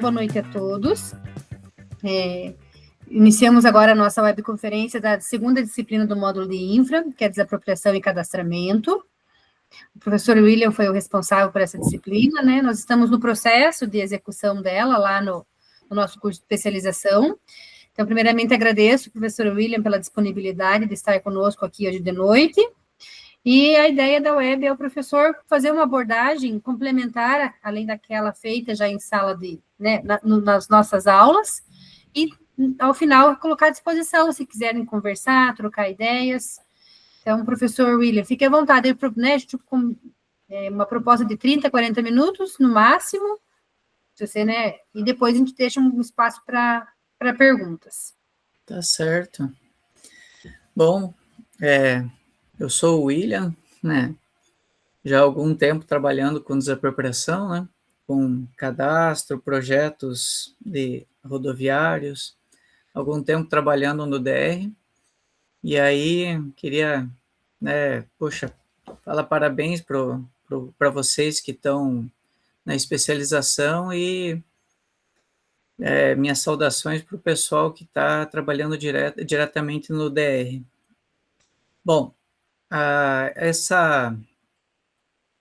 boa noite a todos. Iniciamos agora a nossa webconferência da segunda disciplina do módulo de infra, que é desapropriação e cadastramento. O professor William foi o responsável por essa disciplina, né? Nós estamos no processo de execução dela lá no nosso curso de especialização. Então, primeiramente, agradeço ao professor William pela disponibilidade de estar conosco aqui hoje de noite. E a ideia da web é o professor fazer uma abordagem complementar, além daquela feita já em sala de, né, nas nossas aulas, e ao final colocar à disposição, se quiserem conversar, trocar ideias. Então, professor William, fique à vontade, né, com uma proposta de 30, 40 minutos, no máximo, se você, né, e depois a gente deixa um espaço para perguntas. Tá certo. Bom, eu sou o William, né? Já há algum tempo trabalhando com desapropriação, né? Com cadastro, projetos de rodoviários, algum tempo trabalhando no DR. E aí, queria, né, falar parabéns para vocês que estão na especialização e minhas saudações para o pessoal que está trabalhando diretamente no DR. Bom,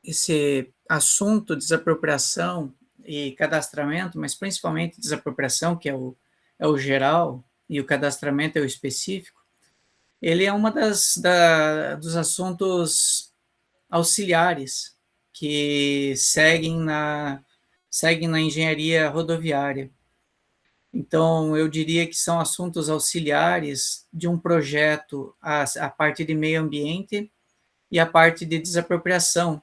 esse assunto, desapropriação e cadastramento, mas principalmente desapropriação, que é o geral, e o cadastramento é o específico, ele é uma dos assuntos auxiliares que seguem na engenharia rodoviária. Então, eu diria que são assuntos auxiliares de um projeto, a parte de meio ambiente e a parte de desapropriação,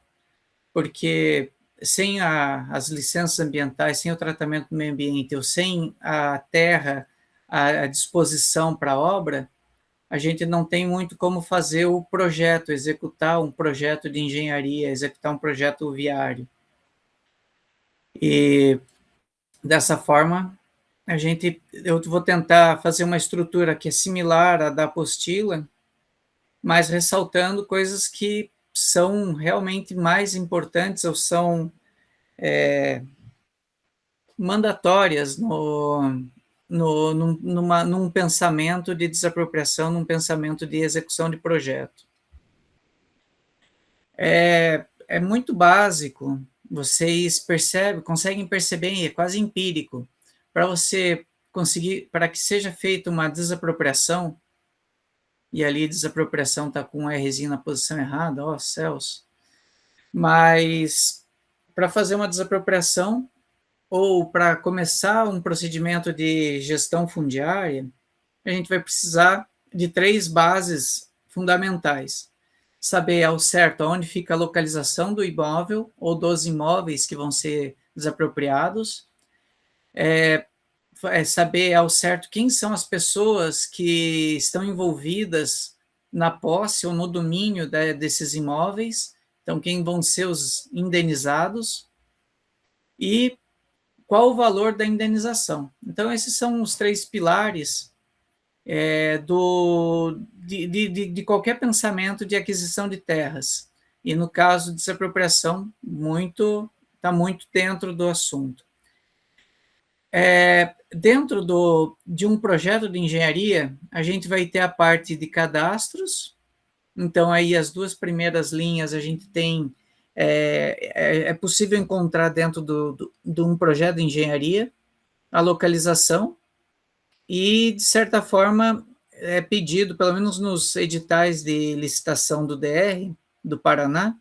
porque sem as licenças ambientais, sem o tratamento do meio ambiente, ou sem a terra à disposição para a obra, a gente não tem muito como fazer o projeto, executar um projeto de engenharia, executar um projeto viário. E dessa forma, eu vou tentar fazer uma estrutura que é similar à da apostila, mas ressaltando coisas que são realmente mais importantes ou são mandatórias num pensamento de desapropriação, num pensamento de execução de projeto. É muito básico, vocês conseguem perceber, é quase empírico, para você conseguir, para que seja feita uma desapropriação, e ali desapropriação está com um Rzinho na posição errada, ó céus, mas para fazer uma desapropriação ou para começar um procedimento de gestão fundiária, a gente vai precisar de 3 bases fundamentais. Saber ao certo onde fica a localização do imóvel ou dos imóveis que vão ser desapropriados, saber ao certo quem são as pessoas que estão envolvidas na posse ou no domínio desses imóveis, então quem vão ser os indenizados e qual o valor da indenização. Então esses são os 3 pilares de qualquer pensamento de aquisição de terras. E no caso de desapropriação, está muito dentro do assunto. Dentro de um projeto de engenharia, a gente vai ter a parte de cadastros. Então, aí as 2 primeiras linhas a gente tem, é possível encontrar dentro de um projeto de engenharia, a localização, e, de certa forma, é pedido, pelo menos nos editais de licitação do DR, do Paraná,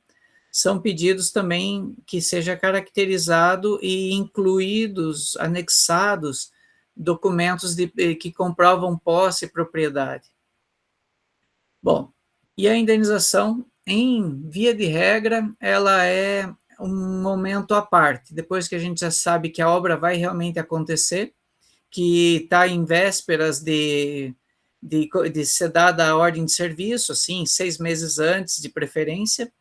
são pedidos também que seja caracterizado e incluídos, anexados, documentos que comprovam posse e propriedade. Bom, e a indenização, em via de regra, ela é um momento à parte. Depois que a gente já sabe que a obra vai realmente acontecer, que está em vésperas de ser dada a ordem de serviço, assim, 6 meses antes, de preferência,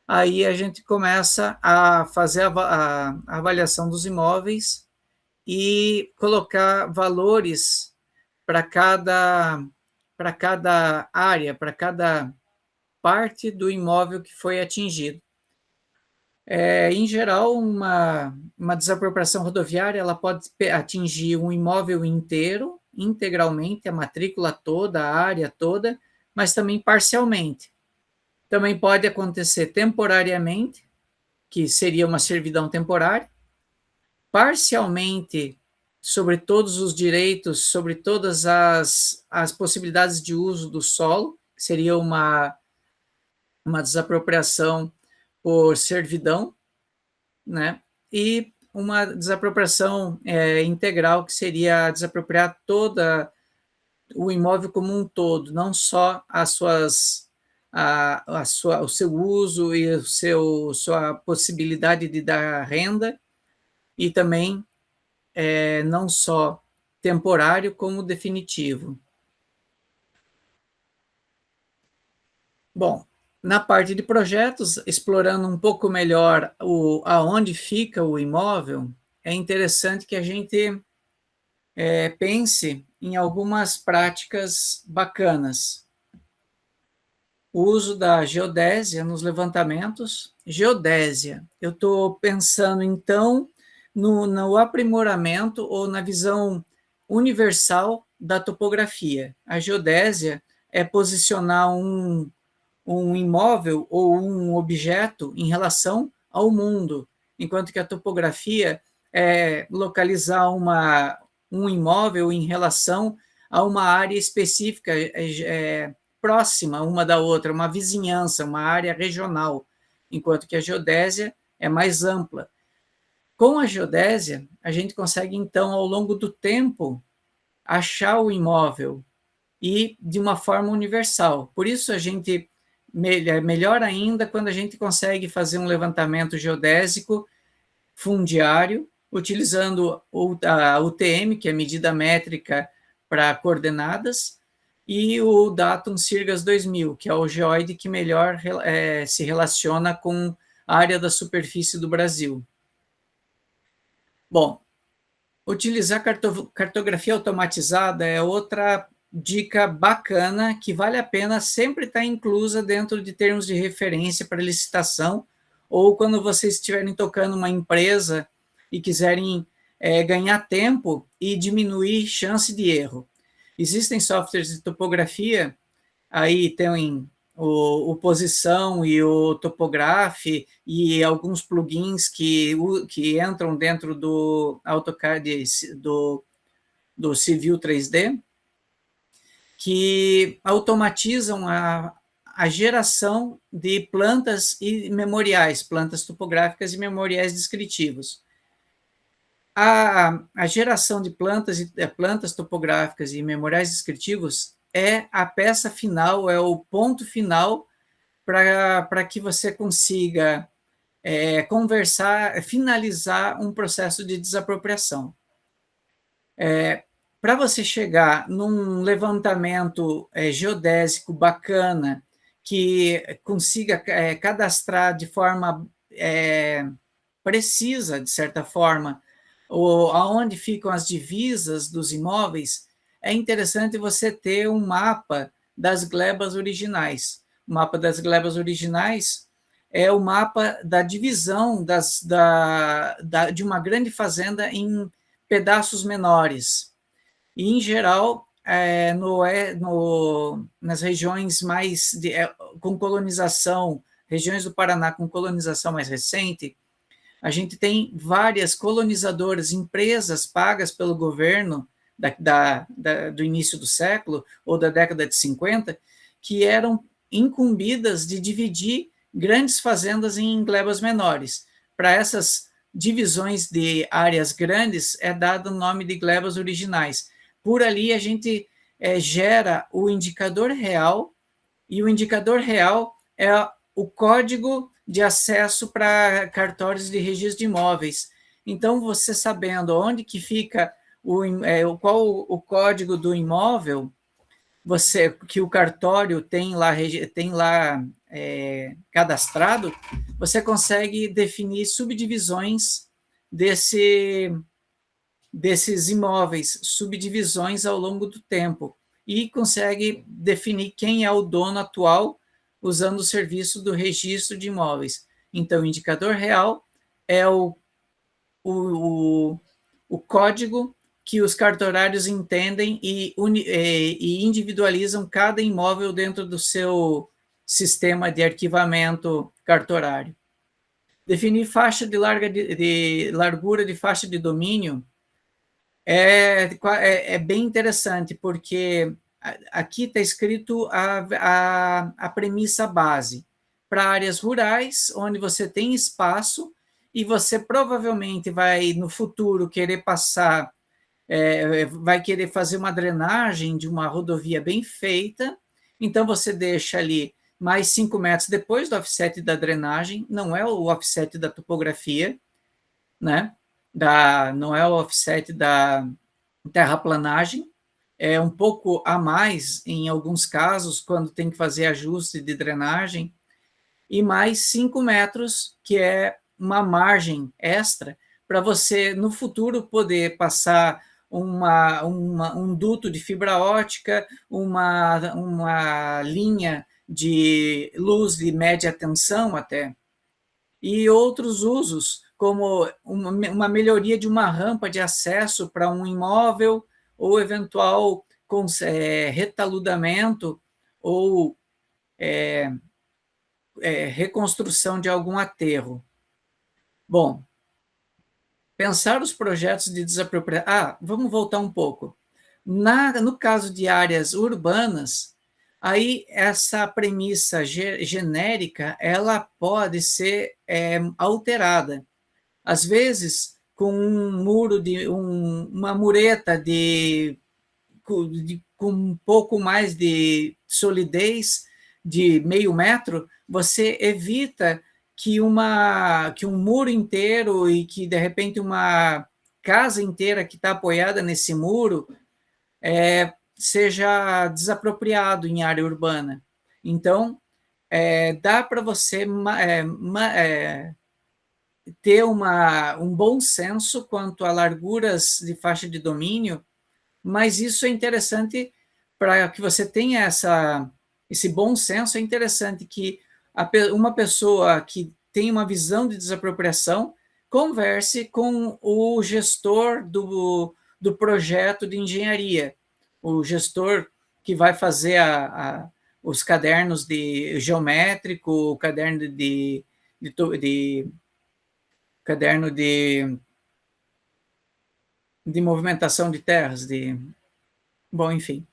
aí a gente começa a fazer a avaliação dos imóveis e colocar valores para cada área, para cada parte do imóvel que foi atingido. Em geral, uma desapropriação rodoviária ela pode atingir um imóvel inteiro, integralmente, a matrícula toda, a área toda, mas também parcialmente. Também pode acontecer temporariamente, que seria uma servidão temporária, parcialmente sobre todos os direitos, sobre todas as possibilidades de uso do solo, que seria uma desapropriação por servidão, né? E uma desapropriação integral, que seria desapropriar toda o imóvel como um todo, não só o seu uso e sua possibilidade de dar renda, e também não só temporário, como definitivo. Bom, na parte de projetos, explorando um pouco melhor aonde fica o imóvel, é interessante que a gente pense em algumas práticas bacanas. O uso da geodésia nos levantamentos. Geodésia, eu estou pensando, então, no aprimoramento ou na visão universal da topografia. A geodésia é posicionar um imóvel ou um objeto em relação ao mundo, enquanto que a topografia é localizar um imóvel em relação a uma área específica, próxima uma da outra, uma vizinhança, uma área regional, enquanto que a geodésia é mais ampla. Com a geodésia, a gente consegue, então, ao longo do tempo, achar o imóvel e de uma forma universal. Por isso, a gente melhor ainda quando a gente consegue fazer um levantamento geodésico fundiário, utilizando a UTM, que é a medida métrica para coordenadas, e o Datum Sirgas 2000, que é o geoide que melhor se relaciona com a área da superfície do Brasil. Bom, utilizar cartografia automatizada é outra dica bacana que vale a pena sempre estar inclusa dentro de termos de referência para licitação, ou quando vocês estiverem tocando uma empresa e quiserem ganhar tempo e diminuir chance de erro. Existem softwares de topografia, aí tem o Posição e o Topograph e alguns plugins que entram dentro do AutoCAD do Civil 3D, que automatizam a geração de plantas e memoriais, plantas topográficas e memoriais descritivos. A geração de plantas topográficas e memoriais descritivos é a peça final, é o ponto final para que você consiga finalizar um processo de desapropriação. Para você chegar num levantamento geodésico bacana, que consiga cadastrar de forma precisa, de certa forma, aonde ficam as divisas dos imóveis, é interessante você ter um mapa das glebas originais. O mapa das glebas originais é o mapa da divisão de uma grande fazenda em pedaços menores. E, em geral, nas regiões mais com colonização, regiões do Paraná com colonização mais recente, a gente tem várias colonizadoras, empresas pagas pelo governo do início do século ou da década de 50, que eram incumbidas de dividir grandes fazendas em glebas menores. Para essas divisões de áreas grandes é dado o nome de glebas originais. Por ali a gente gera o indicador real, e o indicador real é o código de acesso para cartórios de registro de imóveis. Então, você sabendo onde que fica qual o código do imóvel, que o cartório tem lá cadastrado, você consegue definir subdivisões desses imóveis, subdivisões ao longo do tempo, e consegue definir quem é o dono atual usando o serviço do registro de imóveis. Então, o indicador real é o código que os cartorários entendem e individualizam cada imóvel dentro do seu sistema de arquivamento cartorário. Definir faixa de largura de faixa de domínio é bem interessante, porque aqui está escrito a premissa base. Para áreas rurais, onde você tem espaço, e você provavelmente vai, no futuro, querer passar, vai querer fazer uma drenagem de uma rodovia bem feita, então você deixa ali mais 5 metros depois do offset da drenagem, não é o offset da topografia, né? Não é o offset da terraplanagem, é um pouco a mais em alguns casos, quando tem que fazer ajuste de drenagem, e mais 5 metros, que é uma margem extra, para você, no futuro, poder passar um duto de fibra ótica, uma linha de luz de média tensão até, e outros usos, como uma melhoria de uma rampa de acesso para um imóvel, ou eventual retaludamento, ou reconstrução de algum aterro. Bom, pensar os projetos de desapropriação. Vamos voltar um pouco. No caso de áreas urbanas, aí essa premissa genérica ela pode ser alterada. Às vezes, com um muro uma mureta com um pouco mais de solidez, de meio metro, você evita que um muro inteiro e que, de repente, uma casa inteira que está apoiada nesse muro seja desapropriado em área urbana. Então, dá para você ter um bom senso quanto a larguras de faixa de domínio, mas isso é interessante para que você tenha esse bom senso. É interessante que uma pessoa que tem uma visão de desapropriação converse com o gestor do projeto de engenharia, o gestor que vai fazer os cadernos de geométrico, o caderno caderno de movimentação de terras, bom, enfim.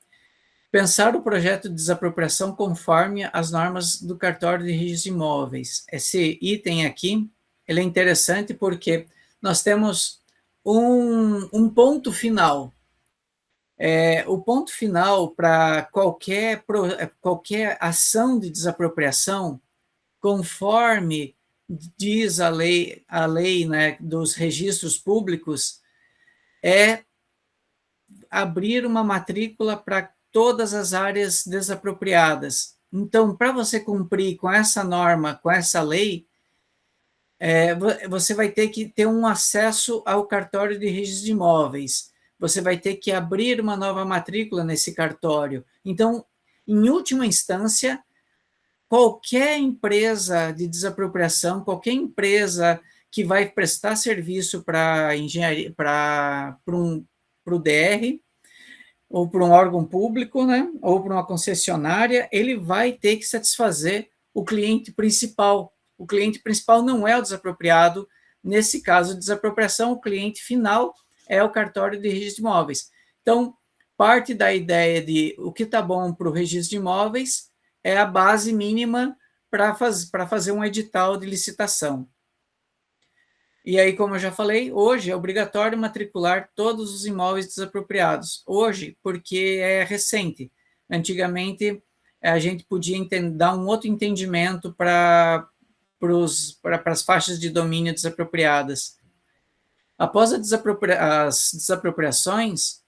Pensar o projeto de desapropriação conforme as normas do cartório de registro de imóveis. Esse item aqui, ele é interessante porque nós temos um ponto final. O ponto final para qualquer ação de desapropriação, conforme diz a lei, né, dos registros públicos, é abrir uma matrícula para todas as áreas desapropriadas. Então, para você cumprir com essa norma, com essa lei, você vai ter que ter um acesso ao cartório de registro de imóveis. Você vai ter que abrir uma nova matrícula nesse cartório. Então, em última instância, qualquer empresa de desapropriação, qualquer empresa que vai prestar serviço para engenharia, para o DR, ou para um órgão público, né, ou para uma concessionária, ele vai ter que satisfazer o cliente principal. O cliente principal não é o desapropriado. Nesse caso de desapropriação, o cliente final é o cartório de registro de imóveis. Então, parte da ideia de o que está bom para o registro de imóveis é a base mínima para fazer um edital de licitação. E aí, como eu já falei, hoje é obrigatório matricular todos os imóveis desapropriados. Hoje, porque é recente. Antigamente, a gente podia dar um outro entendimento para as faixas de domínio desapropriadas. Após as desapropriações,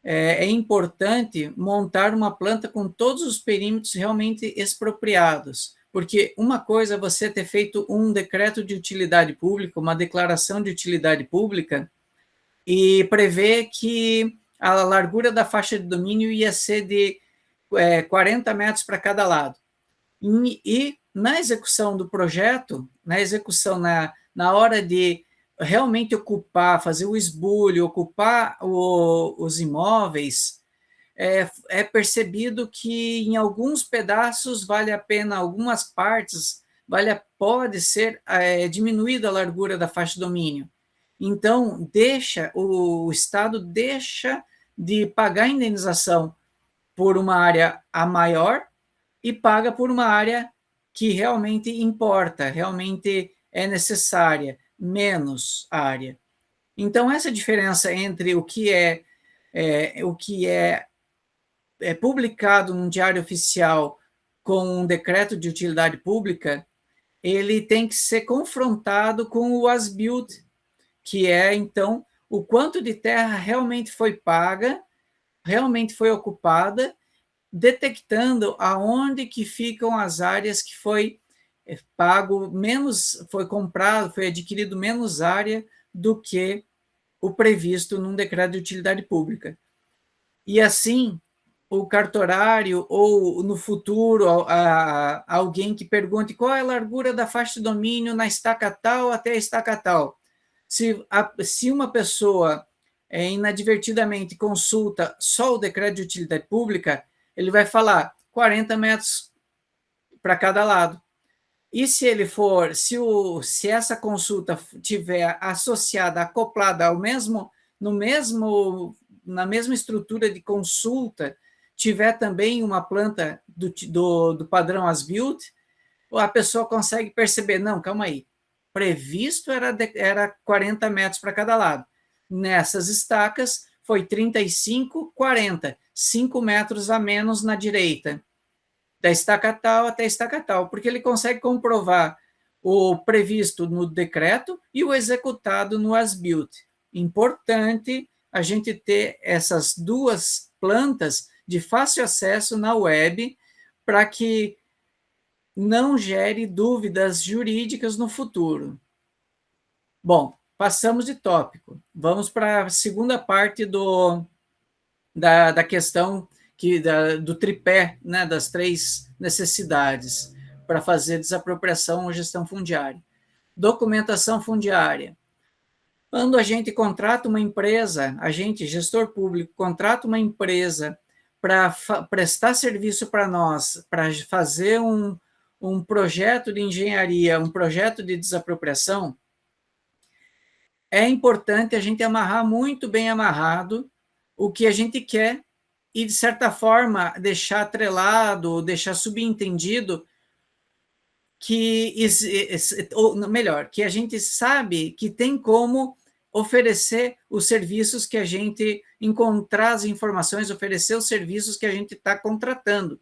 é importante montar uma planta com todos os perímetros realmente expropriados, porque uma coisa é você ter feito um decreto de utilidade pública, uma declaração de utilidade pública, e prever que a largura da faixa de domínio ia ser de 40 metros para cada lado. E na execução do projeto, na execução, na hora de realmente ocupar, fazer o esbulho, ocupar os imóveis, é percebido que em alguns pedaços vale a pena, algumas partes, pode ser diminuída a largura da faixa de domínio. Então, o Estado deixa de pagar indenização por uma área a maior e paga por uma área que realmente importa, realmente é necessária, menos área. Então, essa diferença entre o que é publicado num diário oficial com um decreto de utilidade pública, ele tem que ser confrontado com o as-built, que é, então, o quanto de terra realmente foi paga, realmente foi ocupada, detectando aonde que ficam as áreas que foi pago menos, foi comprado, foi adquirido menos área do que o previsto num decreto de utilidade pública. E assim, o cartorário ou no futuro alguém que pergunte qual é a largura da faixa de domínio na estaca tal até a estaca tal. Se uma pessoa inadvertidamente consulta só o decreto de utilidade pública, ele vai falar 40 metros para cada lado. E se ele for, se essa consulta tiver associada, acoplada ao mesmo, na mesma estrutura de consulta, tiver também uma planta do padrão as-built, a pessoa consegue perceber, não, calma aí, previsto era 40 metros para cada lado. Nessas estacas, foi 35, 40, 5 metros a menos na direita, da estaca tal até a estaca tal, porque ele consegue comprovar o previsto no decreto e o executado no as-built. Importante a gente ter essas duas plantas de fácil acesso na web para que não gere dúvidas jurídicas no futuro. Bom, passamos de tópico. Vamos para a segunda parte da questão do tripé, né, das três necessidades para fazer desapropriação ou gestão fundiária. Documentação fundiária. Quando a gente contrata uma empresa, a gente, gestor público, contrata uma empresa para prestar serviço para nós, para fazer um projeto de engenharia, um projeto de desapropriação, é importante a gente amarrar muito bem amarrado o que a gente quer e, de certa forma, deixar atrelado, deixar subentendido que, ou melhor, que a gente sabe que tem como oferecer os serviços que a gente encontrar as informações, oferecer os serviços que a gente está contratando.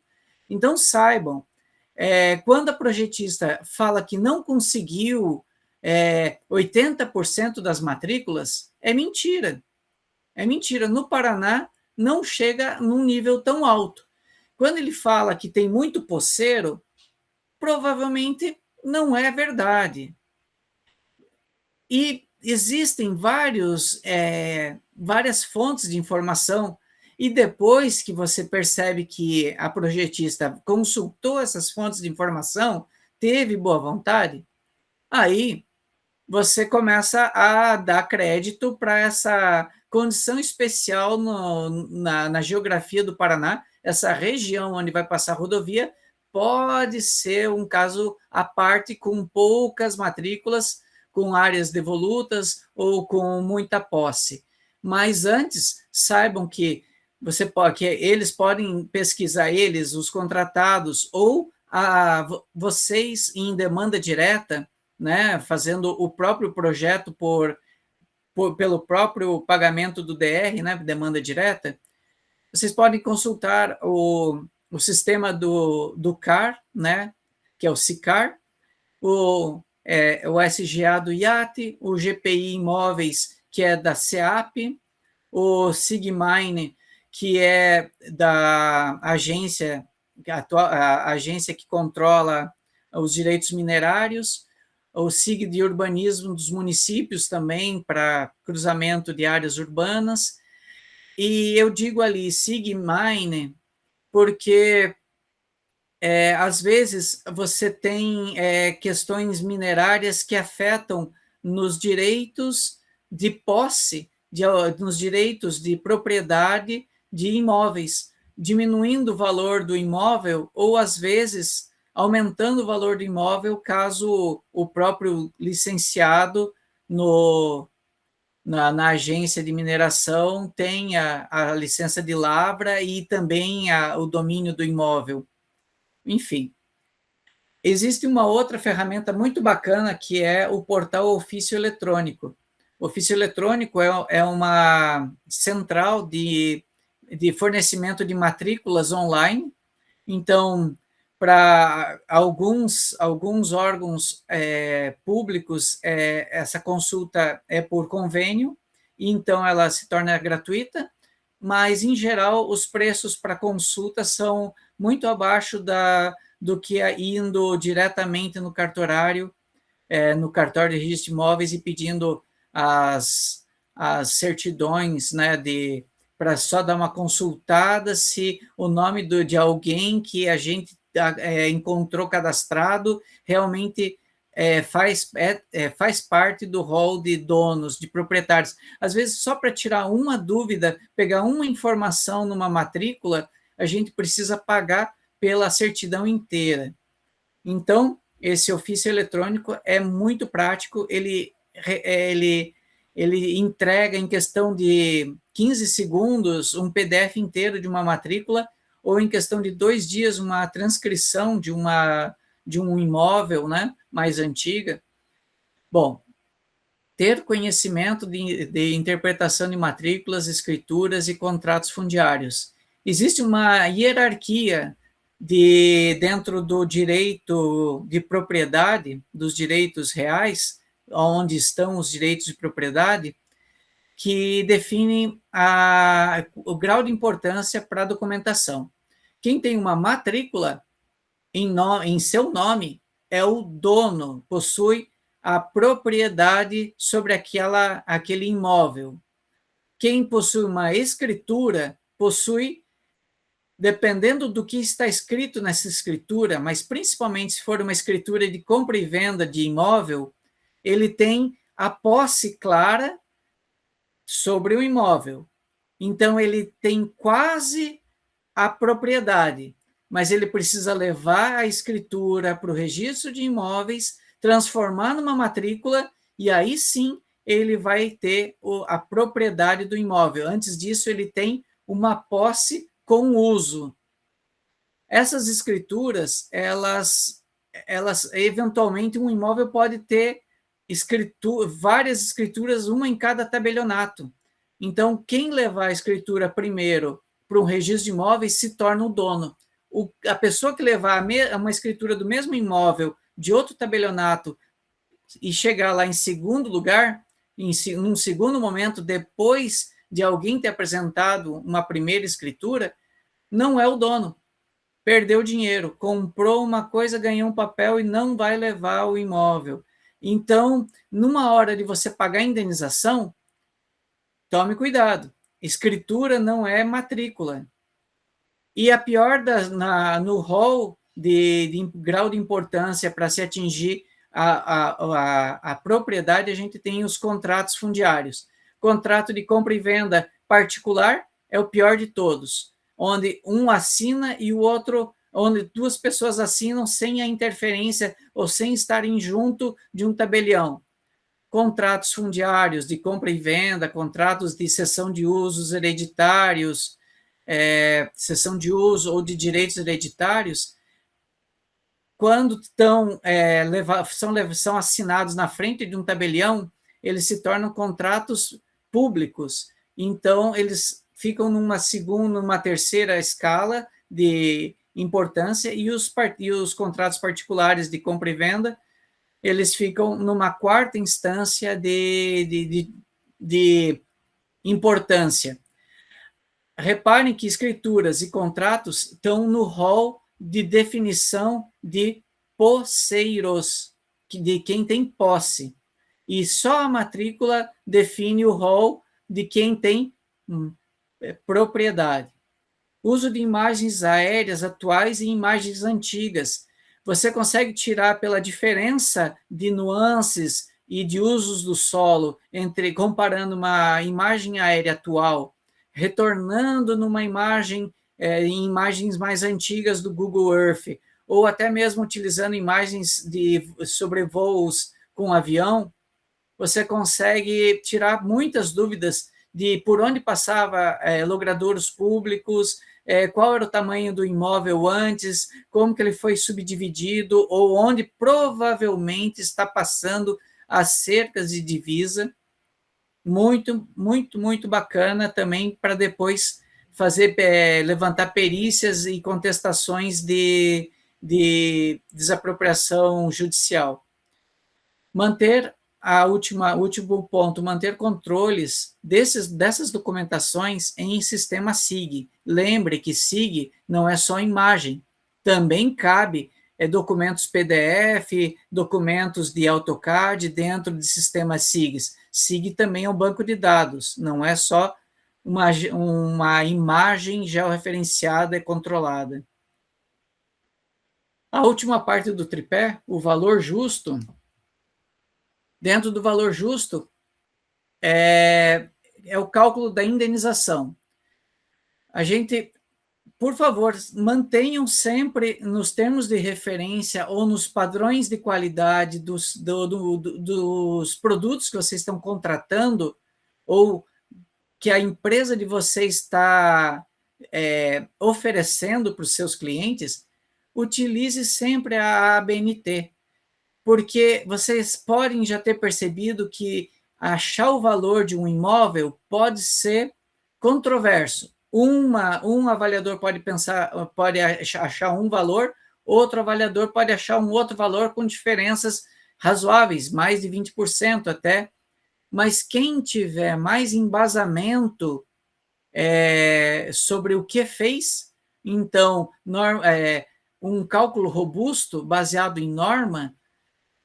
Então, saibam, quando a projetista fala que não conseguiu 80% das matrículas, é mentira. É mentira. No Paraná, não chega num nível tão alto. Quando ele fala que tem muito poceiro, provavelmente não é verdade. E existem várias fontes de informação, e depois que você percebe que a projetista consultou essas fontes de informação, teve boa vontade, aí você começa a dar crédito para essa condição especial na geografia do Paraná, essa região onde vai passar a rodovia, pode ser um caso à parte, com poucas matrículas, com áreas devolutas ou com muita posse. Mas antes, saibam que que eles podem pesquisar, os contratados, ou vocês em demanda direta, né, fazendo o próprio projeto pelo próprio pagamento do DR, né, demanda direta. Vocês podem consultar o sistema do CAR, né, que é o SICAR, o SGA do IAT, o GPI Imóveis, que é da SEAP, o SIGMINE, que é da agência, a agência que controla os direitos minerários, o SIG de urbanismo dos municípios também, para cruzamento de áreas urbanas. E eu digo ali SIGMINE porque às vezes você tem questões minerárias que afetam nos direitos de posse, nos direitos de propriedade de imóveis, diminuindo o valor do imóvel ou, às vezes, aumentando o valor do imóvel caso o próprio licenciado na agência de mineração tenha a licença de lavra e também o domínio do imóvel. Enfim, existe uma outra ferramenta muito bacana que é o portal Ofício Eletrônico. O Ofício Eletrônico é uma central de fornecimento de matrículas online. Então, para alguns órgãos públicos, essa consulta é por convênio, e então ela se torna gratuita, mas, em geral, os preços para consulta são muito abaixo do que indo diretamente no cartorário, no cartório de registro de imóveis e pedindo as certidões, né, para só dar uma consultada se o nome de alguém que a gente encontrou cadastrado realmente faz parte do rol de donos, de proprietários. Às vezes, só para tirar uma dúvida, pegar uma informação numa matrícula, a gente precisa pagar pela certidão inteira. Então, esse ofício eletrônico é muito prático, ele entrega em questão de 15 segundos um PDF inteiro de uma matrícula, ou em questão de 2 dias uma transcrição de um imóvel, né, mais antiga. Bom, ter conhecimento de interpretação de matrículas, escrituras e contratos fundiários. Existe uma hierarquia dentro do direito de propriedade, dos direitos reais, onde estão os direitos de propriedade, que definem o grau de importância para a documentação. Quem tem uma matrícula em seu nome é o dono, possui a propriedade sobre aquele imóvel. Quem possui uma escritura possui, dependendo do que está escrito nessa escritura, mas principalmente se for uma escritura de compra e venda de imóvel, ele tem a posse clara sobre o imóvel. Então, ele tem quase a propriedade, mas ele precisa levar a escritura para o registro de imóveis, transformar numa matrícula, e aí sim ele vai ter a propriedade do imóvel. Antes disso, ele tem uma posse com uso. Essas escrituras, elas eventualmente, um imóvel pode ter várias escrituras, uma em cada tabelionato. Então, quem levar a escritura primeiro para um registro de imóveis se torna o dono. A pessoa que levar uma escritura do mesmo imóvel de outro tabelionato e chegar lá em segundo lugar, num segundo momento, depois de alguém ter apresentado uma primeira escritura, não é o dono. Perdeu dinheiro, comprou uma coisa, ganhou um papel e não vai levar o imóvel. Então, numa hora de você pagar a indenização, tome cuidado. Escritura não é matrícula. E a pior no rol de grau de importância para se atingir a propriedade, a gente tem os contratos fundiários. Contrato de compra e venda particular é o pior de todos, onde um assina e o outro, onde duas pessoas assinam sem a interferência ou sem estarem junto de um tabelião. Contratos fundiários de compra e venda, contratos de cessão de usos hereditários, cessão de uso ou de direitos hereditários, quando são assinados na frente de um tabelião, eles se tornam contratos públicos. Então, eles ficam numa segunda, numa terceira escala de importância, e os contratos particulares de compra e venda, eles ficam numa quarta instância de importância. Reparem que escrituras e contratos estão no rol de definição de posseiros, de quem tem posse. E só a matrícula define o rol de quem tem propriedade. Uso de imagens aéreas atuais e imagens antigas. Você consegue tirar pela diferença de nuances e de usos do solo, entre comparando uma imagem aérea atual, retornando numa imagem, em imagens mais antigas do Google Earth, ou até mesmo utilizando imagens de sobrevoos com avião, você consegue tirar muitas dúvidas de por onde passava logradouros públicos, qual era o tamanho do imóvel antes, como que ele foi subdividido, ou onde provavelmente está passando as cercas de divisa. Muito, muito, muito bacana também para depois fazer, levantar perícias e contestações de desapropriação judicial. Manter último ponto, manter controles dessas documentações em sistema SIG. Lembre que SIG não é só imagem, também cabe documentos PDF, documentos de AutoCAD dentro de sistemas SIGs. SIG também é um banco de dados, não é só uma imagem georreferenciada e controlada. A última parte do tripé, o valor justo. Dentro do valor justo, é o cálculo da indenização. A gente, por favor, mantenham sempre nos termos de referência ou nos padrões de qualidade dos produtos que vocês estão contratando ou que a empresa de vocês está oferecendo para os seus clientes, utilize sempre a ABNT, porque vocês podem já ter percebido que achar o valor de um imóvel pode ser controverso. Um avaliador pode achar um valor, outro avaliador pode achar um outro valor com diferenças razoáveis, mais de 20% até, mas quem tiver mais embasamento sobre o que fez, então, um cálculo robusto, baseado em norma,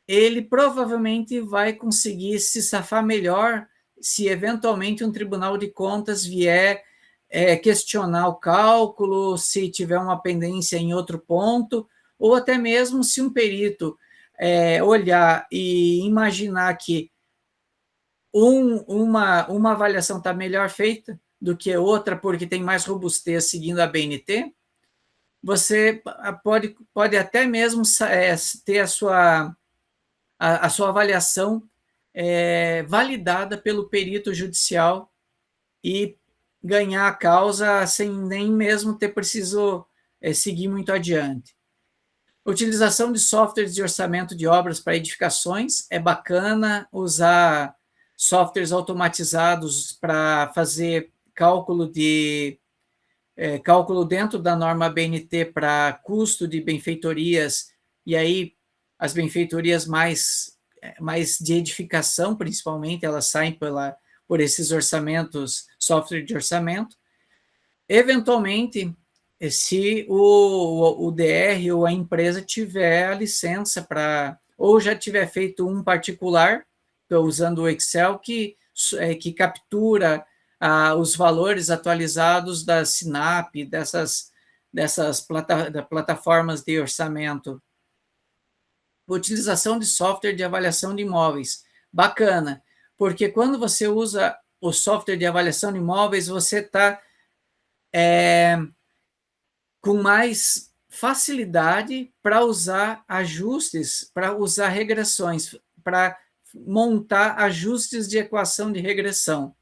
ele provavelmente vai conseguir se safar melhor se eventualmente um tribunal de contas vier questionar o cálculo, se tiver uma pendência em outro ponto, ou até mesmo se um perito olhar e imaginar que uma avaliação está melhor feita do que outra porque tem mais robustez seguindo a BNT, você pode até mesmo ter a sua avaliação validada pelo perito judicial e ganhar a causa sem nem mesmo ter preciso seguir muito adiante. Utilização de softwares de orçamento de obras para edificações, é bacana usar softwares automatizados para fazer cálculo dentro da norma BNT para custo de benfeitorias, e aí as benfeitorias mais de edificação, principalmente, elas saem por esses orçamentos, software de orçamento. Eventualmente, se o DR ou a empresa tiver a licença ou já tiver feito um particular, usando o Excel, que captura os valores atualizados da SINAP, dessas plataformas de orçamento. Utilização de software de avaliação de imóveis. Bacana, porque quando você usa o software de avaliação de imóveis, você está com mais facilidade para usar ajustes, para usar regressões, para montar ajustes de equação de regressão.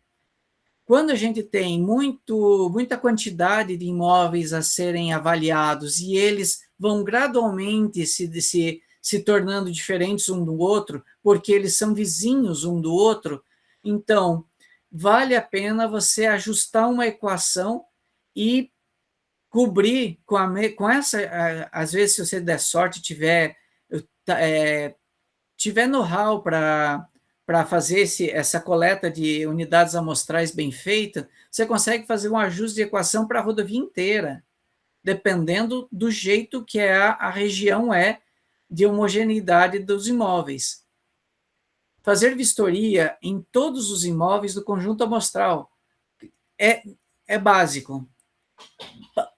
Quando a gente tem muita quantidade de imóveis a serem avaliados e eles vão gradualmente se tornando diferentes um do outro, porque eles são vizinhos um do outro, então vale a pena você ajustar uma equação e cobrir com essa, às vezes, se você der sorte, tiver know-how para fazer essa coleta de unidades amostrais bem feita, você consegue fazer um ajuste de equação para a rodovia inteira, dependendo do jeito que a região de homogeneidade dos imóveis. Fazer vistoria em todos os imóveis do conjunto amostral é básico.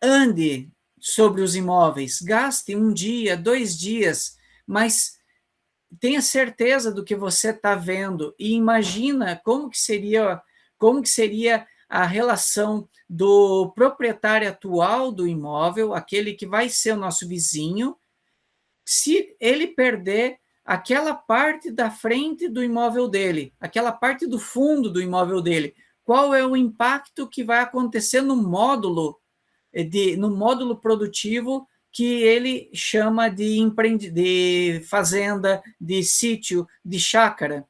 ande sobre os imóveis, gaste 1 dia, 2 dias, mas tenha certeza do que você está vendo e imagina como que seria a relação do proprietário atual do imóvel, aquele que vai ser o nosso vizinho, se ele perder aquela parte da frente do imóvel dele, aquela parte do fundo do imóvel dele, qual é o impacto que vai acontecer no módulo produtivo que ele chama de fazenda, de sítio, de chácara.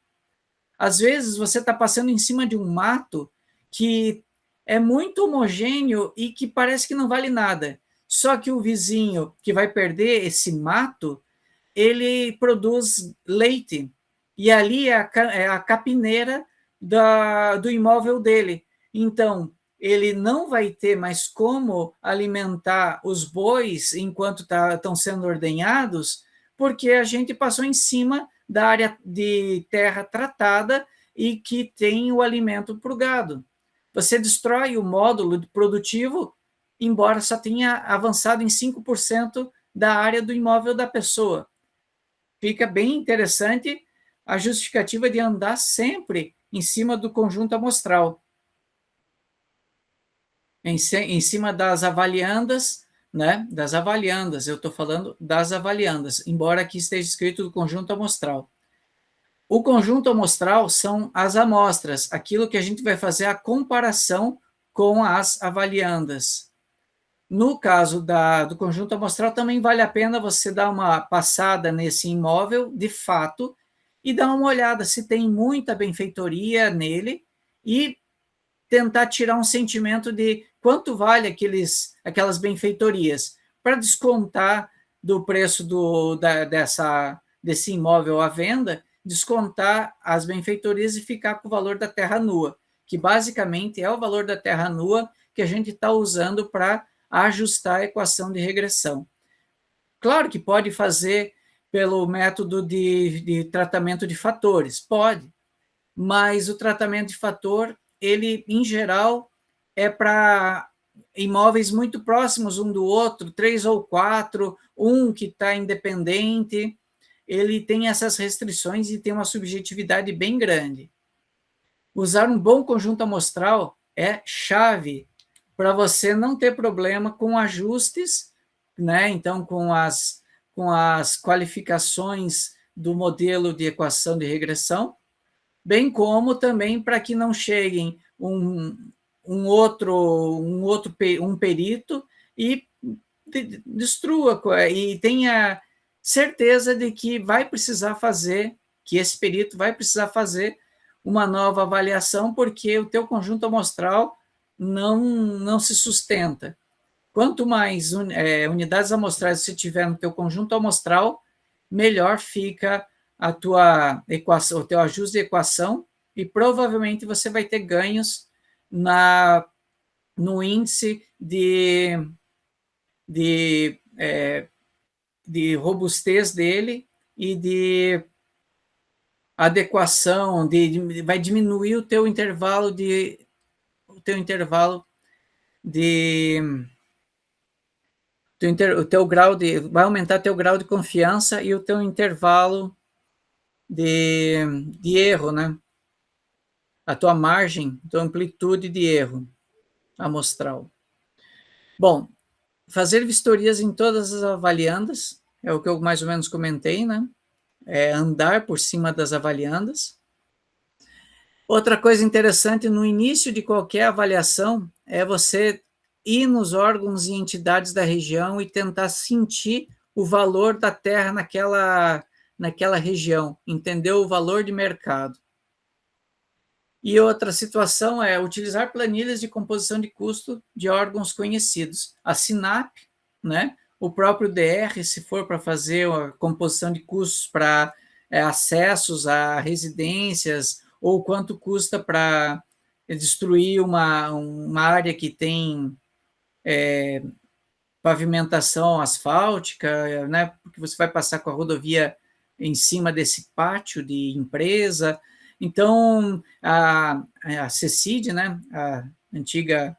Às vezes você está passando em cima de um mato que é muito homogêneo e que parece que não vale nada. Só que o vizinho que vai perder esse mato, ele produz leite. E ali é a capineira do imóvel dele. Então, ele não vai ter mais como alimentar os bois enquanto estão sendo ordenhados, porque a gente passou em cima da área de terra tratada e que tem o alimento para o gado. Você destrói o módulo produtivo, embora só tenha avançado em 5% da área do imóvel da pessoa. Fica bem interessante a justificativa de andar sempre em cima do conjunto amostral, em cima das avaliandas, né? Das avaliandas, eu estou falando das avaliandas, embora aqui esteja escrito do conjunto amostral. O conjunto amostral são as amostras, aquilo que a gente vai fazer a comparação com as avaliandas. No caso do conjunto amostral, também vale a pena você dar uma passada nesse imóvel, de fato, e dar uma olhada se tem muita benfeitoria nele e tentar tirar um sentimento de quanto vale aquelas benfeitorias, para descontar do preço desse imóvel à venda, descontar as benfeitorias e ficar com o valor da terra nua, que basicamente é o valor da terra nua que a gente está usando para ajustar a equação de regressão. Claro que pode fazer pelo método de tratamento de fatores, pode, mas o tratamento de fator, ele, em geral, é para imóveis muito próximos um do outro, 3 ou 4, um que está independente, ele tem essas restrições e tem uma subjetividade bem grande. Usar um bom conjunto amostral é chave para você não ter problema com ajustes, né? Então, com as qualificações do modelo de equação de regressão, bem como também para que não cheguem um perito e destrua e tenha certeza de que esse perito vai precisar fazer uma nova avaliação porque o teu conjunto amostral não se sustenta. Quanto mais unidades amostrais você tiver no teu conjunto amostral, melhor fica a tua equação, o teu ajuste de equação, e provavelmente você vai ter ganhos no índice de robustez dele e de adequação, vai diminuir o teu intervalo vai aumentar teu grau de confiança e o teu intervalo de erro, né? A tua margem, a tua amplitude de erro amostral. Bom, fazer vistorias em todas as avaliandas, é o que eu mais ou menos comentei, né? É andar por cima das avaliandas. Outra coisa interessante, no início de qualquer avaliação, é você ir nos órgãos e entidades da região e tentar sentir o valor da terra naquela região, entender o valor de mercado. E outra situação é utilizar planilhas de composição de custo de órgãos conhecidos. A SINAP, né? O próprio DR, se for para fazer a composição de custos para acessos a residências, ou quanto custa para destruir uma área que tem pavimentação asfáltica, né? Porque você vai passar com a rodovia em cima desse pátio de empresa. Então, a CECID, né, a antiga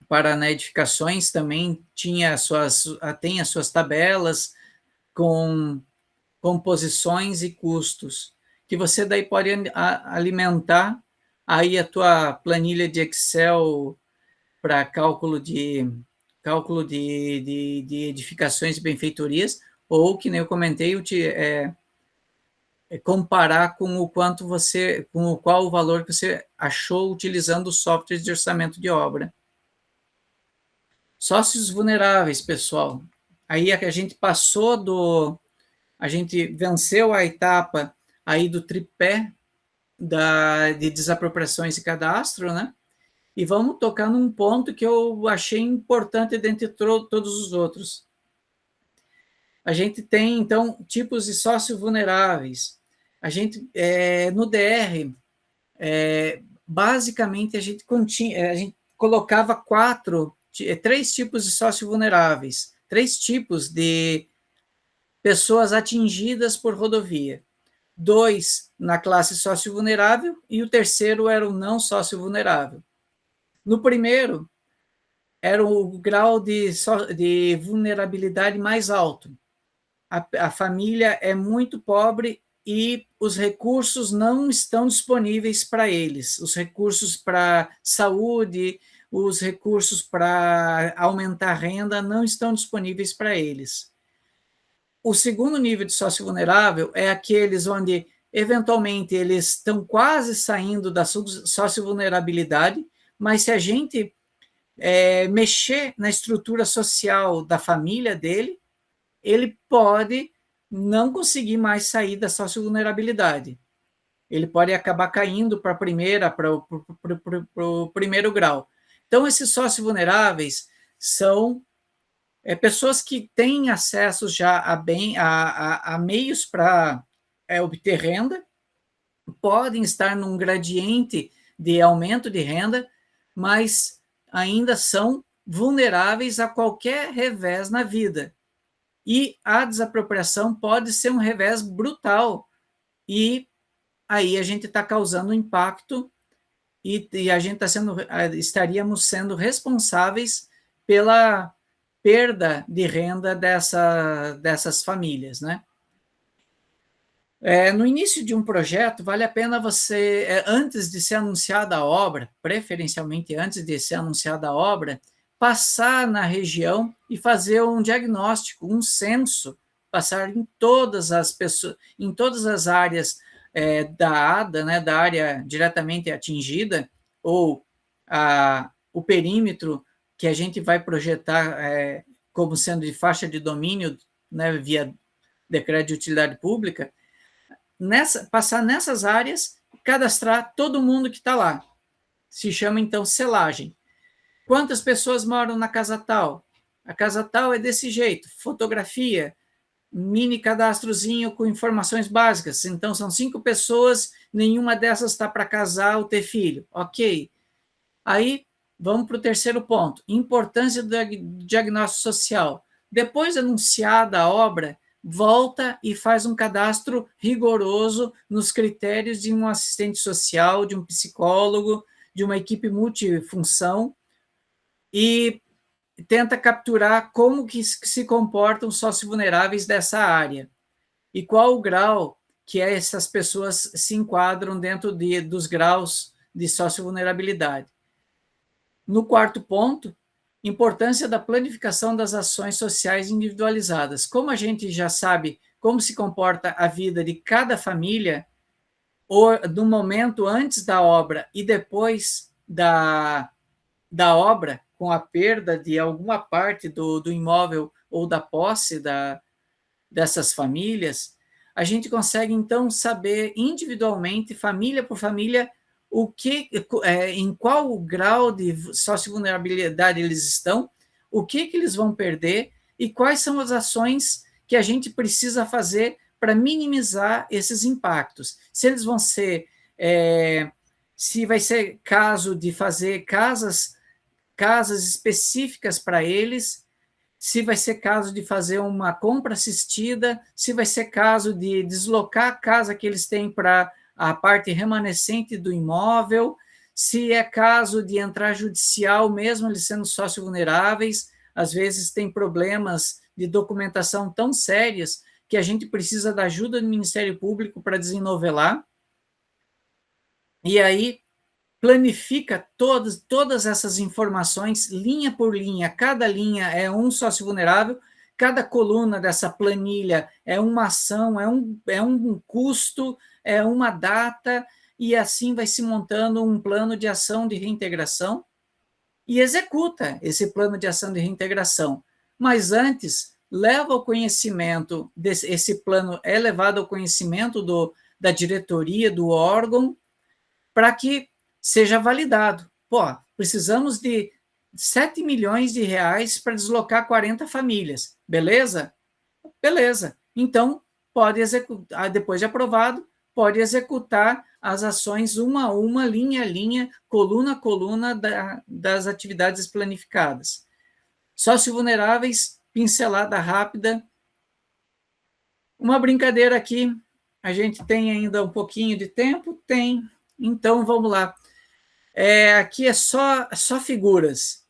para né, edificações também tem as suas tabelas com composições e custos, que você daí pode alimentar aí a tua planilha de Excel para cálculo de edificações e benfeitorias, ou, que nem eu comentei, comparar com qual o valor que você achou utilizando os softwares de orçamento de obra. Sócios vulneráveis, pessoal. Aí a gente a gente venceu a etapa aí do tripé de desapropriações e cadastro, né? E vamos tocar num ponto que eu achei importante dentre todos os outros. A gente tem, então, tipos de sócios vulneráveis. A gente, no DR, basicamente, a gente colocava três tipos de sócios vulneráveis, 3 tipos de pessoas atingidas por rodovia. 2 na classe sócio vulnerável e o terceiro era o não sócio vulnerável. No primeiro, era o grau de vulnerabilidade mais alto. A família é muito pobre e os recursos não estão disponíveis para eles. Os recursos para saúde, os recursos para aumentar a renda não estão disponíveis para eles. O segundo nível de sócio vulnerável é aqueles onde, eventualmente, eles estão quase saindo da sócio vulnerabilidade, mas se a gente mexer na estrutura social da família dele, ele pode não conseguir mais sair da sócio vulnerabilidade. Ele pode acabar caindo para o primeiro grau. Então, esses sócios vulneráveis são pessoas que têm acesso já a meios para obter renda, podem estar num gradiente de aumento de renda, mas ainda são vulneráveis a qualquer revés na vida. E a desapropriação pode ser um revés brutal. E aí a gente está causando impacto e a gente estaríamos sendo responsáveis pela perda de renda dessas famílias, né? No início de um projeto, vale a pena você, antes de ser anunciada a obra, preferencialmente antes de ser anunciada a obra, passar na região e fazer um diagnóstico, um censo, passar em todas as pessoas, em todas as áreas da ADA, né, da área diretamente atingida, ou o perímetro que a gente vai projetar como sendo de faixa de domínio, né, via decreto de utilidade pública, passar nessas áreas, cadastrar todo mundo que está lá. Se chama, então, selagem. Quantas pessoas moram na casa tal? A casa tal é desse jeito, fotografia, mini cadastrozinho com informações básicas. Então, são 5 pessoas, nenhuma dessas está para casar ou ter filho. Ok. Aí, vamos para o terceiro ponto, importância do diagnóstico social. Depois de anunciada a obra, volta e faz um cadastro rigoroso nos critérios de um assistente social, de um psicólogo, de uma equipe multifunção, e tenta capturar como que se comportam os sócios vulneráveis dessa área e qual o grau que essas pessoas se enquadram dentro dos graus de sócio-vulnerabilidade. No quarto ponto, importância da planificação das ações sociais individualizadas. Como a gente já sabe como se comporta a vida de cada família, ou no momento antes da obra e depois da obra, com a perda de alguma parte do imóvel ou da posse dessas famílias, a gente consegue, então, saber individualmente, família por família, em qual grau de sócio-vulnerabilidade eles estão, o que eles vão perder e quais são as ações que a gente precisa fazer para minimizar esses impactos. Se eles vão ser... se vai ser caso de fazer casas específicas para eles, se vai ser caso de fazer uma compra assistida, se vai ser caso de deslocar a casa que eles têm para a parte remanescente do imóvel, se é caso de entrar judicial, mesmo eles sendo sócio vulneráveis, às vezes tem problemas de documentação tão sérias que a gente precisa da ajuda do Ministério Público para desenovelar. E aí planifica todas essas informações, linha por linha. Cada linha é um sócio vulnerável, cada coluna dessa planilha é uma ação, é um custo, é uma data, e assim vai se montando um plano de ação de reintegração e executa esse plano de ação de reintegração. Mas antes, leva ao conhecimento, esse plano é levado ao conhecimento da diretoria, do órgão, para que seja validado. Pô, precisamos de 7 milhões de reais para deslocar 40 famílias. Beleza? Beleza. Então, pode executar, depois de aprovado, pode executar as ações uma a uma, linha a linha, coluna a coluna das atividades planificadas. Sócio vulneráveis, pincelada rápida. Uma brincadeira aqui, a gente tem ainda um pouquinho de tempo? Tem. Então, vamos lá. Aqui é só figuras.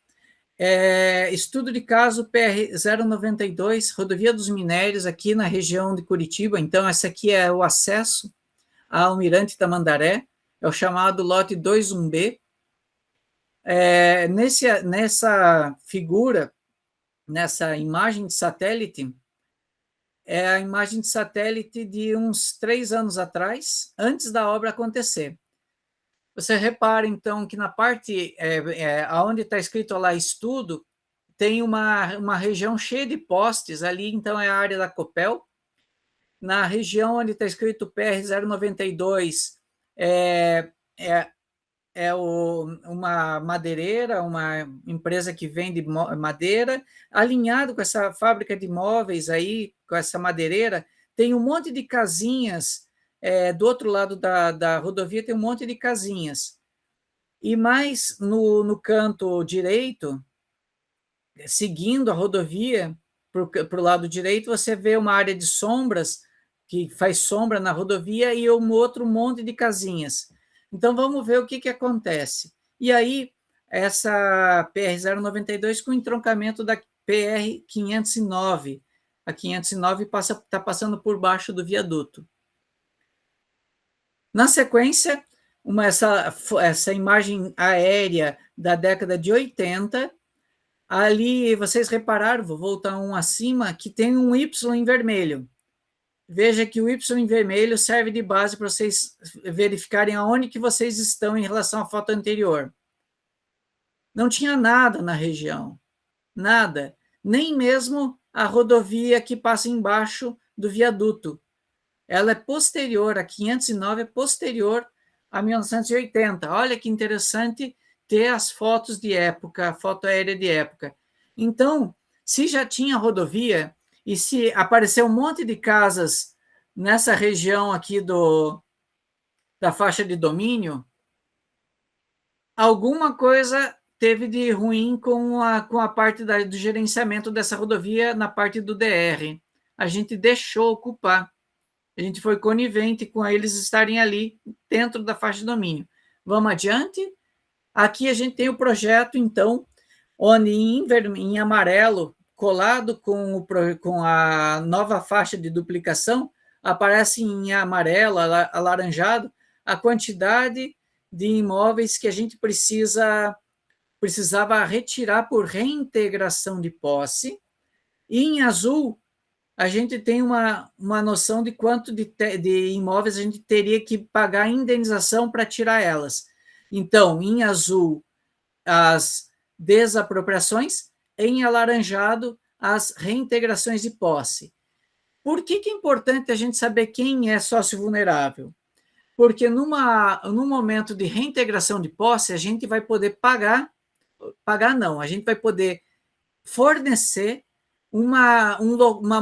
Estudo de caso PR-092, Rodovia dos Minérios, aqui na região de Curitiba. Então, esse aqui é o acesso ao Almirante Tamandaré, é o chamado lote 21B. Nessa figura, nessa imagem de satélite, é a imagem de satélite de uns 3 anos atrás, antes da obra acontecer. Você repara, então, que na parte onde está escrito lá estudo, tem uma região cheia de postes, ali então é a área da Copel. Na região onde está escrito PR-092, uma madeireira, uma empresa que vende madeira, alinhado com essa fábrica de móveis aí, com essa madeireira, tem um monte de casinhas, do outro lado da rodovia tem um monte de casinhas. E mais no canto direito, seguindo a rodovia, para o lado direito, você vê uma área de sombras, que faz sombra na rodovia, e um outro monte de casinhas. Então, vamos ver o que acontece. E aí, essa PR-092 com o entroncamento da PR-509. A 509 está passando por baixo do viaduto. Na sequência, essa imagem aérea da década de 80, ali vocês repararam, vou voltar um acima, que tem um Y em vermelho. Veja que o Y em vermelho serve de base para vocês verificarem aonde que vocês estão em relação à foto anterior. Não tinha nada na região, nada, nem mesmo a rodovia que passa embaixo do viaduto. Ela é posterior, a 509 é posterior a 1980. Olha que interessante ter as fotos de época, a foto aérea de época. Então, se já tinha rodovia, e se apareceu um monte de casas nessa região aqui da faixa de domínio, alguma coisa teve de ruim com a parte do gerenciamento dessa rodovia na parte do DR. A gente deixou ocupar. A gente foi conivente com eles estarem ali dentro da faixa de domínio. Vamos adiante? Aqui a gente tem o projeto, então, onde em amarelo, colado com a nova faixa de duplicação, aparece em amarelo, alaranjado, a quantidade de imóveis que a gente precisava retirar por reintegração de posse. E em azul, a gente tem uma noção de quanto de imóveis a gente teria que pagar a indenização para tirar elas. Então, em azul, as desapropriações, em alaranjado, as reintegrações de posse. Por que é importante a gente saber quem é sócio vulnerável? Porque num momento de reintegração de posse, a gente vai poder a gente vai poder fornecer uma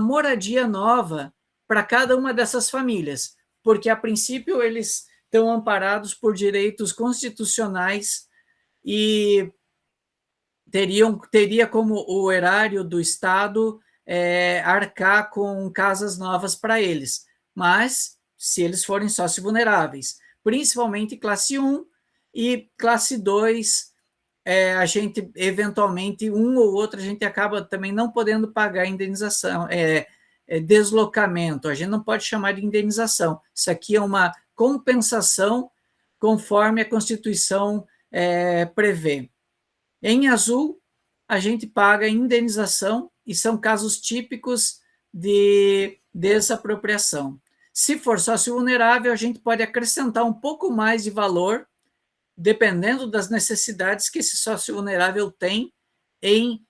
moradia nova para cada uma dessas famílias, porque, a princípio, eles estão amparados por direitos constitucionais e teria como o erário do Estado arcar com casas novas para eles, mas se eles forem sócio vulneráveis, principalmente classe 1, e classe 2, a gente, eventualmente, um ou outro, a gente acaba também não podendo pagar indenização, deslocamento, a gente não pode chamar de indenização, isso aqui é uma compensação conforme a Constituição prevê. Em azul, a gente paga indenização e são casos típicos de desapropriação. Se for sócio vulnerável, a gente pode acrescentar um pouco mais de valor, dependendo das necessidades que esse sócio vulnerável tem em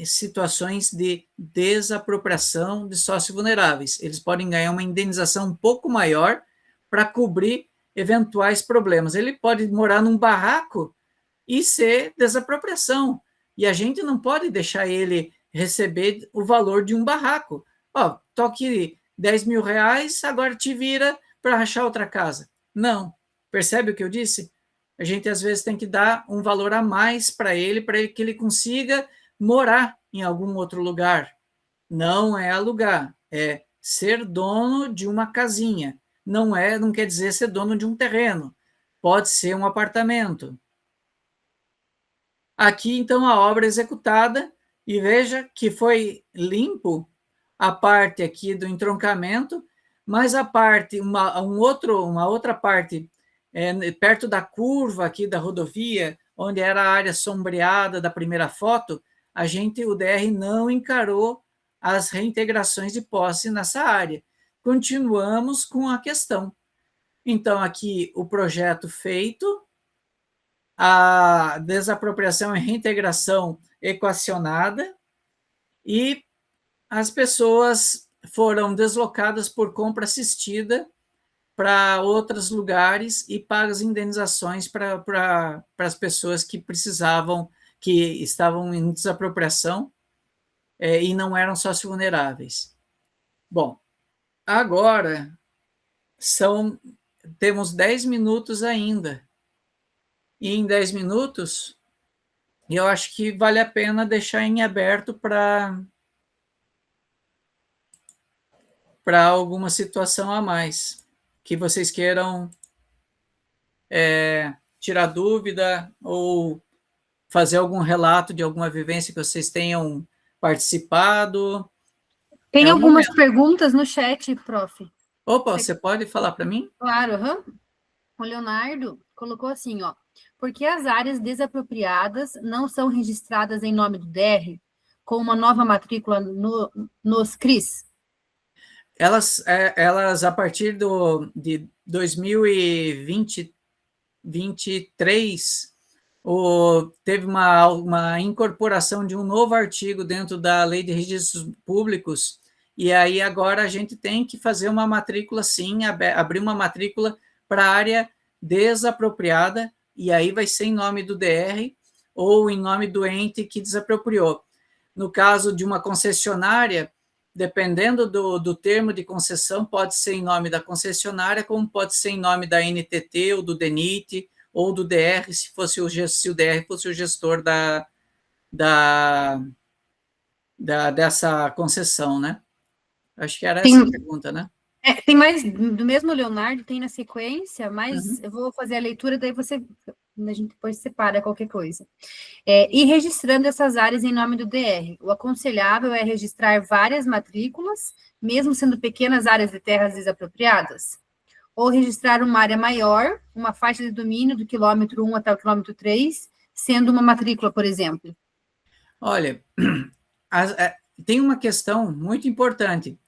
situações de desapropriação de sócios vulneráveis. Eles podem ganhar uma indenização um pouco maior para cobrir eventuais problemas. Ele pode morar num barraco e ser desapropriação. E a gente não pode deixar ele receber o valor de um barraco. Ó, tô aqui 10 mil reais, agora te vira para rachar outra casa. Não. Percebe o que eu disse? A gente, às vezes, tem que dar um valor a mais para ele que ele consiga morar em algum outro lugar. Não é alugar, é ser dono de uma casinha. Não quer dizer ser dono de um terreno. Pode ser um apartamento. Aqui, então, a obra executada, e veja que foi limpo a parte aqui do entroncamento, mas a parte, uma outra parte, perto da curva aqui da rodovia, onde era a área sombreada da primeira foto, o DR não encarou as reintegrações de posse nessa área. Continuamos com a questão. Então, aqui o projeto feito, a desapropriação e reintegração equacionada, e as pessoas foram deslocadas por compra assistida para outros lugares e pagas indenizações para as pessoas que precisavam, que estavam em desapropriação e não eram sócio vulneráveis. Bom, agora temos 10 minutos ainda. E em 10 minutos, eu acho que vale a pena deixar em aberto para alguma situação a mais que vocês queiram tirar dúvida ou fazer algum relato de alguma vivência que vocês tenham participado. Tem algumas perguntas no chat, prof. Opa, você pode falar para mim? Claro, uhum. O Leonardo colocou assim, ó, por que as áreas desapropriadas não são registradas em nome do DR com uma nova matrícula nos CRIs? Elas, a partir de 2023, teve uma incorporação de um novo artigo dentro da Lei de Registros Públicos, e aí agora a gente tem que fazer uma matrícula, sim, abrir uma matrícula para a área desapropriada, e aí vai ser em nome do DR ou em nome do ente que desapropriou. No caso de uma concessionária, dependendo do termo de concessão, pode ser em nome da concessionária, como pode ser em nome da NTT ou do DENIT, ou do DR, se o DR fosse o gestor dessa concessão, né? Acho que era essa a pergunta, né? Tem mais, do mesmo Leonardo, tem na sequência, mas eu vou fazer a leitura, daí a gente depois separa qualquer coisa. E registrando essas áreas em nome do DR, o aconselhável é registrar várias matrículas, mesmo sendo pequenas áreas de terras desapropriadas? Ou registrar uma área maior, uma faixa de domínio do quilômetro 1 até o quilômetro 3, sendo uma matrícula, por exemplo? Olha, tem uma questão muito importante.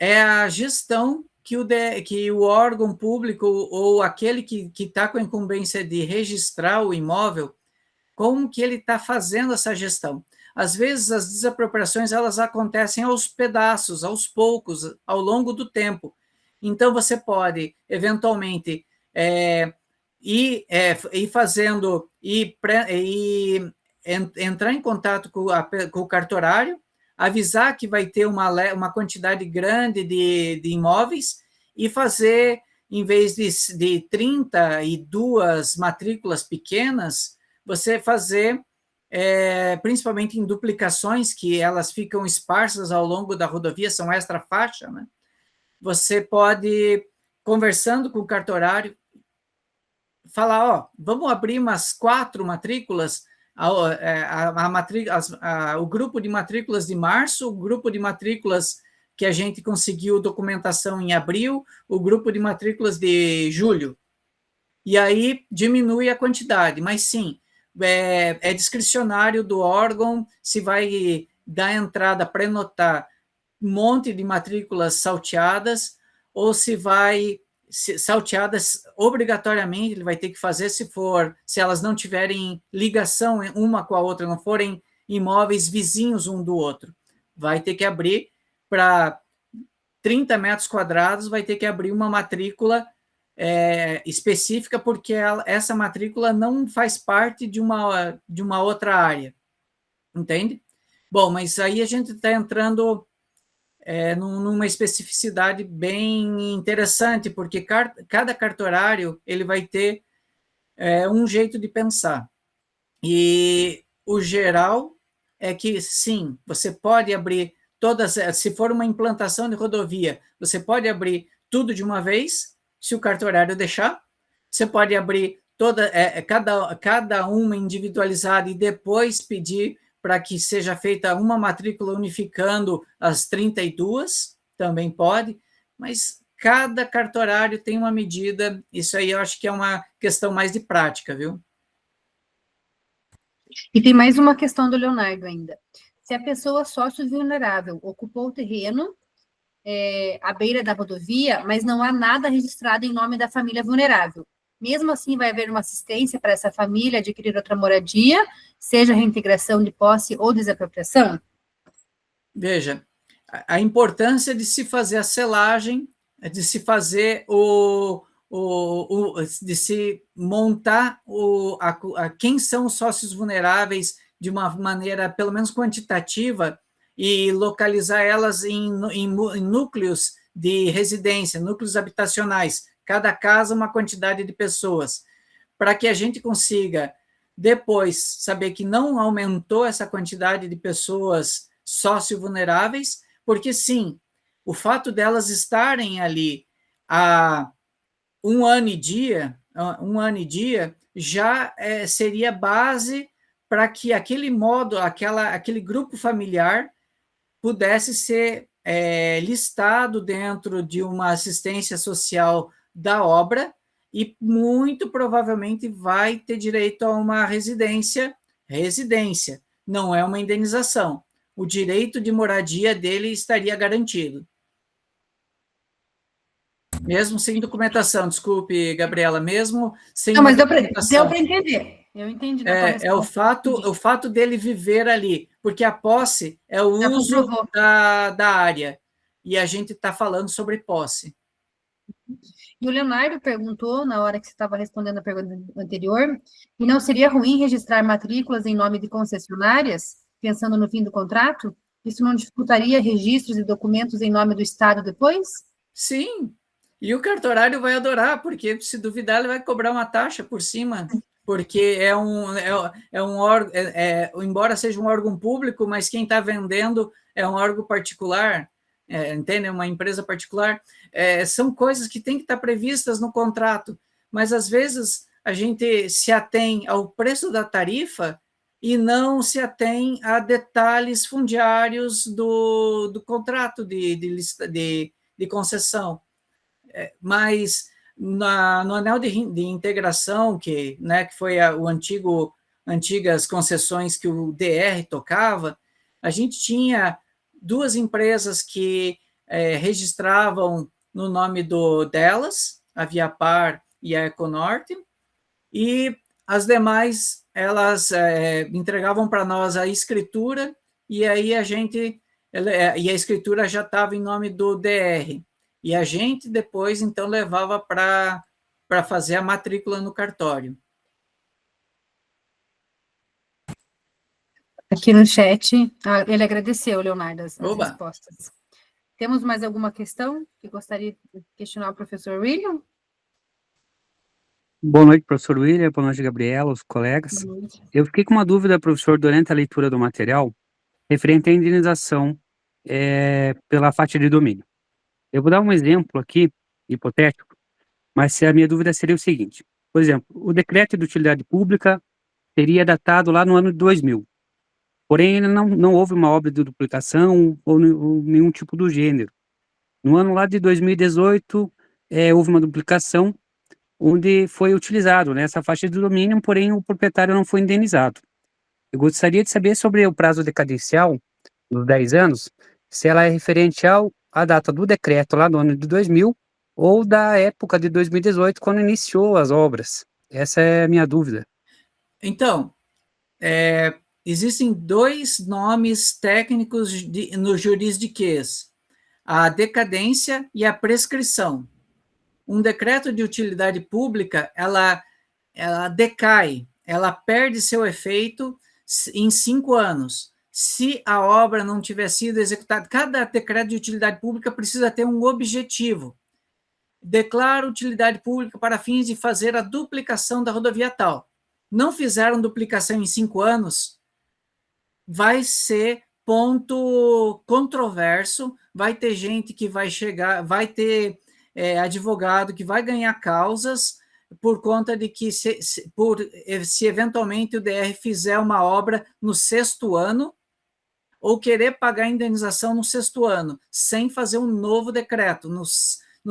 É a gestão que o órgão público ou aquele que está com a incumbência de registrar o imóvel, como que ele está fazendo essa gestão. Às vezes, as desapropriações elas acontecem aos pedaços, aos poucos, ao longo do tempo. Então, você pode, eventualmente, ir fazendo, entrar em contato com o cartorário, avisar que vai ter uma quantidade grande de imóveis e fazer, em vez de 32 matrículas pequenas, você fazer, principalmente em duplicações, que elas ficam esparsas ao longo da rodovia, são extra-faixa, né? Você pode, conversando com o cartorário, falar, ó, vamos abrir umas 4 matrículas, o grupo de matrículas de março, o grupo de matrículas que a gente conseguiu documentação em abril, o grupo de matrículas de julho. E aí diminui a quantidade, mas sim, é discricionário do órgão se vai dar entrada, prenotar um monte de matrículas salteadas, ou se vai salteadas obrigatoriamente, ele vai ter que fazer se elas não tiverem ligação uma com a outra, não forem imóveis vizinhos um do outro. Vai ter que abrir para 30 metros quadrados, vai ter que abrir uma matrícula específica, porque essa matrícula não faz parte de uma outra área, entende? Bom, mas aí a gente está entrando numa especificidade bem interessante, porque cada cartorário ele vai ter um jeito de pensar. E o geral é que, sim, você pode abrir todas, se for uma implantação de rodovia, você pode abrir tudo de uma vez, se o cartorário deixar. Você pode abrir cada uma individualizada e depois pedir para que seja feita uma matrícula unificando as 32, também pode, mas cada cartorário tem uma medida, isso aí eu acho que é uma questão mais de prática, viu? E tem mais uma questão do Leonardo ainda. Se a pessoa sócio vulnerável ocupou o terreno à beira da rodovia, mas não há nada registrado em nome da família vulnerável, mesmo assim vai haver uma assistência para essa família adquirir outra moradia, seja reintegração de posse ou desapropriação? Veja, a importância de se fazer a selagem, de se fazer de se montar quem são os sócios vulneráveis de uma maneira, pelo menos quantitativa, e localizar elas em núcleos de residência, núcleos habitacionais, cada casa uma quantidade de pessoas, para que a gente consiga depois saber que não aumentou essa quantidade de pessoas sócio-vulneráveis, porque sim, o fato delas estarem ali há um ano e dia já seria base para que aquele grupo familiar pudesse ser listado dentro de uma assistência social da obra e muito provavelmente vai ter direito a uma residência, não é uma indenização. O direito de moradia dele estaria garantido. Mesmo sem documentação, desculpe, Gabriela, mesmo sem não, mas deu documentação. Para entender. Eu entendi. O fato dele viver ali, porque a posse é o uso da área, e a gente está falando sobre posse. E o Leonardo perguntou, na hora que você estava respondendo a pergunta anterior, e não seria ruim registrar matrículas em nome de concessionárias, pensando no fim do contrato? Isso não dificultaria registros e documentos em nome do Estado depois? Sim, e o cartorário vai adorar, porque se duvidar, ele vai cobrar uma taxa por cima, porque órgão, embora seja um órgão público, mas quem está vendendo é um órgão particular, entende? Uma empresa particular. São coisas que têm que estar previstas no contrato, mas às vezes a gente se atém ao preço da tarifa e não se atém a detalhes fundiários do contrato de concessão. Mas no anel de integração, que foi antigas concessões que o DR tocava, a gente tinha 2 empresas que registravam no nome delas, a Viapar e a Econorte, e as demais, elas entregavam para nós a escritura, e aí a escritura já estava em nome do DR, e a gente depois, então, levava para fazer a matrícula no cartório. Aqui no chat, ele agradeceu, Leonardo, as respostas. Temos mais alguma questão que gostaria de questionar o professor William? Boa noite, professor William. Boa noite, Gabriela, os colegas. Eu fiquei com uma dúvida, professor, durante a leitura do material, referente à indenização pela fatia de domínio. Eu vou dar um exemplo aqui, hipotético, mas a minha dúvida seria o seguinte. por exemplo, o decreto de utilidade pública seria datado lá no ano de 2000. Porém, ainda não houve uma obra de duplicação ou nenhum tipo do gênero. No ano lá de 2018, houve uma duplicação onde foi utilizado, né, essa faixa de domínio, porém o proprietário não foi indenizado. Eu gostaria de saber sobre o prazo decadencial dos 10 anos, se ela é referente à data do decreto lá do ano de 2000 ou da época de 2018, quando iniciou as obras. Essa é a minha dúvida. Então, existem dois nomes técnicos no juridiquês: a decadência e a prescrição. Um decreto de utilidade pública, ela decai, ela perde seu efeito em 5 anos. Se a obra não tiver sido executada, cada decreto de utilidade pública precisa ter um objetivo. Declara utilidade pública para fins de fazer a duplicação da rodovia tal. Não fizeram duplicação em 5 anos, vai ser ponto controverso, vai ter gente que vai chegar, vai ter advogado que vai ganhar causas por conta de que se eventualmente o DR fizer uma obra no 6º ano, ou querer pagar a indenização no 6º ano, sem fazer um novo decreto, no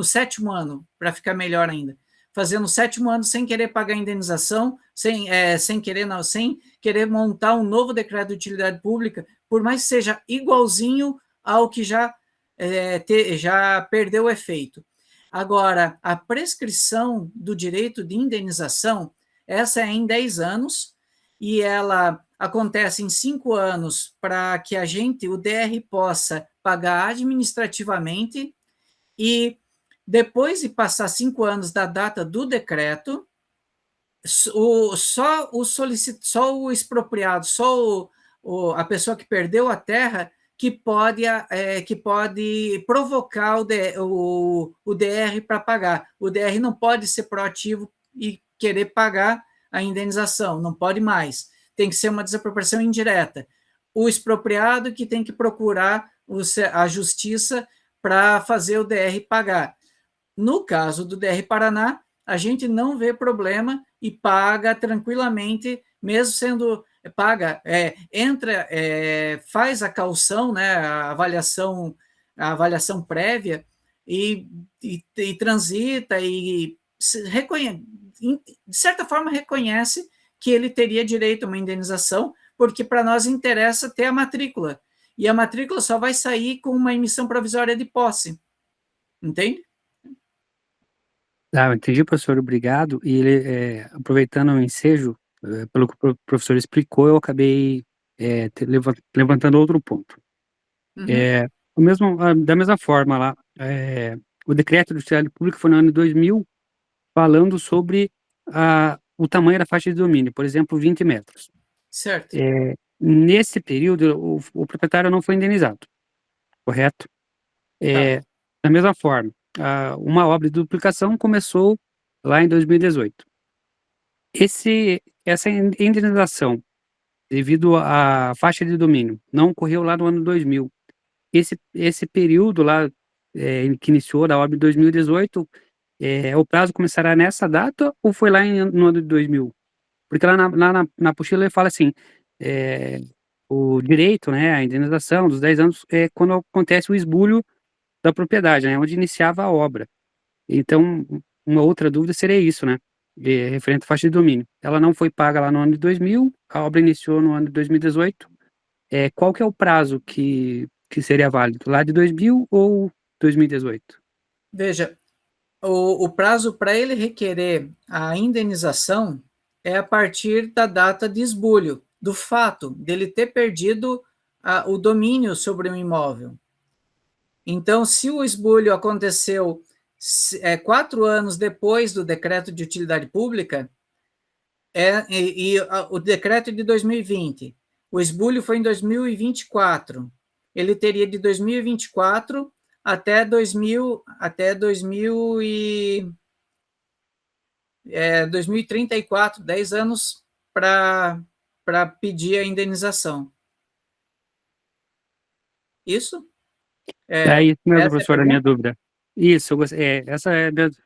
7º ano, para ficar melhor ainda. Fazer no 7º ano sem querer pagar a indenização, sem querer montar um novo decreto de utilidade pública, por mais que seja igualzinho ao que já perdeu o efeito. Agora, a prescrição do direito de indenização, essa é em 10 anos, e ela acontece em 5 anos para que o DR, possa pagar administrativamente, e depois de passar 5 anos da data do decreto, só o expropriado, a pessoa que perdeu a terra, que pode provocar o DR para pagar. O DR não pode ser proativo e querer pagar a indenização, não pode mais. Tem que ser uma desapropriação indireta. O expropriado que tem que procurar a justiça para fazer o DR pagar. No caso do DR Paraná, a gente não vê problema e paga tranquilamente, mesmo sendo paga, faz a caução, né, a avaliação prévia, e transita e de certa forma reconhece que ele teria direito a uma indenização, porque para nós interessa ter a matrícula, e a matrícula só vai sair com uma emissão provisória de posse, entende? Ah, entendi, professor, obrigado. E aproveitando o ensejo, pelo que o professor explicou, eu acabei levantando outro ponto. Da mesma forma lá, o decreto de utilidade pública foi no ano de 2000, falando sobre o tamanho da faixa de domínio, por exemplo, 20 metros. Certo. Nesse período, o proprietário não foi indenizado, correto? Da mesma forma, uma obra de duplicação começou lá em 2018. Essa indenização, devido à faixa de domínio, não ocorreu lá no ano 2000. Esse período lá, que iniciou da obra de 2018, o prazo começará nessa data ou foi lá no ano de 2000? Porque lá na apostila ele fala assim, o direito, né, a indenização dos 10 anos é quando acontece o esbulho da propriedade, né, onde iniciava a obra. Então, uma outra dúvida seria isso, né, referente à faixa de domínio. Ela não foi paga lá no ano de 2000, a obra iniciou no ano de 2018. Qual que é o prazo que seria válido? Lá de 2000 ou 2018? Veja, o prazo para ele requerer a indenização é a partir da data de esbulho, do fato dele ter perdido o domínio sobre o imóvel. Então, se o esbulho aconteceu 4 anos depois do decreto de utilidade pública, o decreto é de 2020, o esbulho foi em 2024, ele teria de 2024 até 2034, 10 anos para pedir a indenização. Isso? Isso mesmo, Essa professor, é a minha dúvida. Isso, essa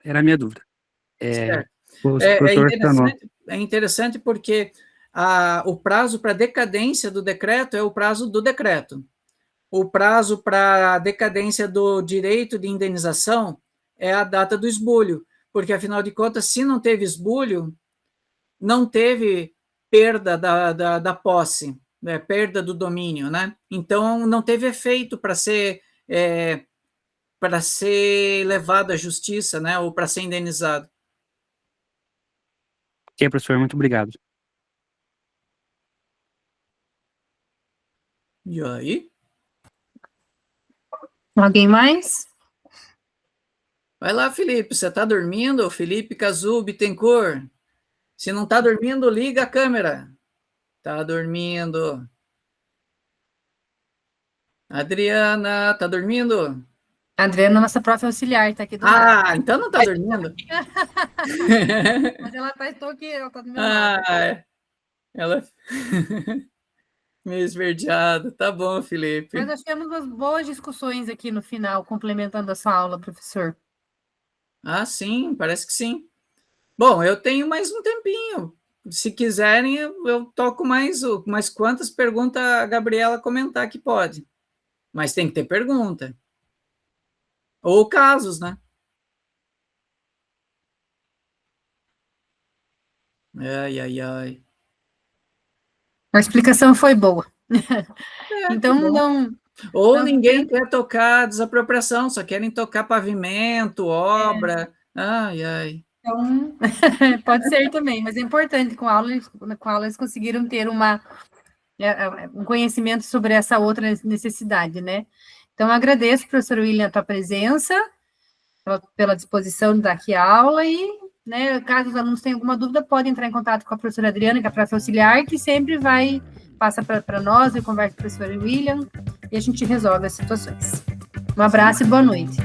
era a minha dúvida. Certo. É interessante porque o prazo para decadência do decreto é o prazo do decreto. O prazo para decadência do direito de indenização é a data do esbulho, porque, afinal de contas, se não teve esbulho, não teve perda da posse, né, perda do domínio, né? Então, não teve efeito para ser levado à justiça, né, ou para ser indenizado. Ok, professor, muito obrigado. E aí? Alguém mais? Vai lá, Felipe, você está dormindo? Felipe Cazu Bittencourt. Se não está dormindo, liga a câmera. Está dormindo. Adriana, está dormindo? A Adriana, nossa prof. Auxiliar, está aqui do lado. Então não está dormindo. Mas ela está aqui, ela está do meu lado. Ela meio esverdeada. Tá bom, Felipe. Mas nós tivemos umas boas discussões aqui no final, complementando a sua aula, professor. Sim, parece que sim. Bom, eu tenho mais um tempinho. Se quiserem, eu toco mais quantas perguntas a Gabriela comentar que pode. Mas tem que ter pergunta. Ou casos, né? Ai. A explicação foi boa. Então, não... Ou ninguém quer tocar desapropriação, só querem tocar pavimento, obra. Ai. Então, pode ser também, mas é importante, com a aula eles conseguiram ter um conhecimento sobre essa outra necessidade, né? Então, eu agradeço, professor William, a tua presença, pela disposição de dar aqui a aula e, né, caso os alunos tenham alguma dúvida, podem entrar em contato com a professora Adriana, que é a prof. Auxiliar, que sempre passa para nós, eu converso com o professor William e a gente resolve as situações. Um abraço e boa noite.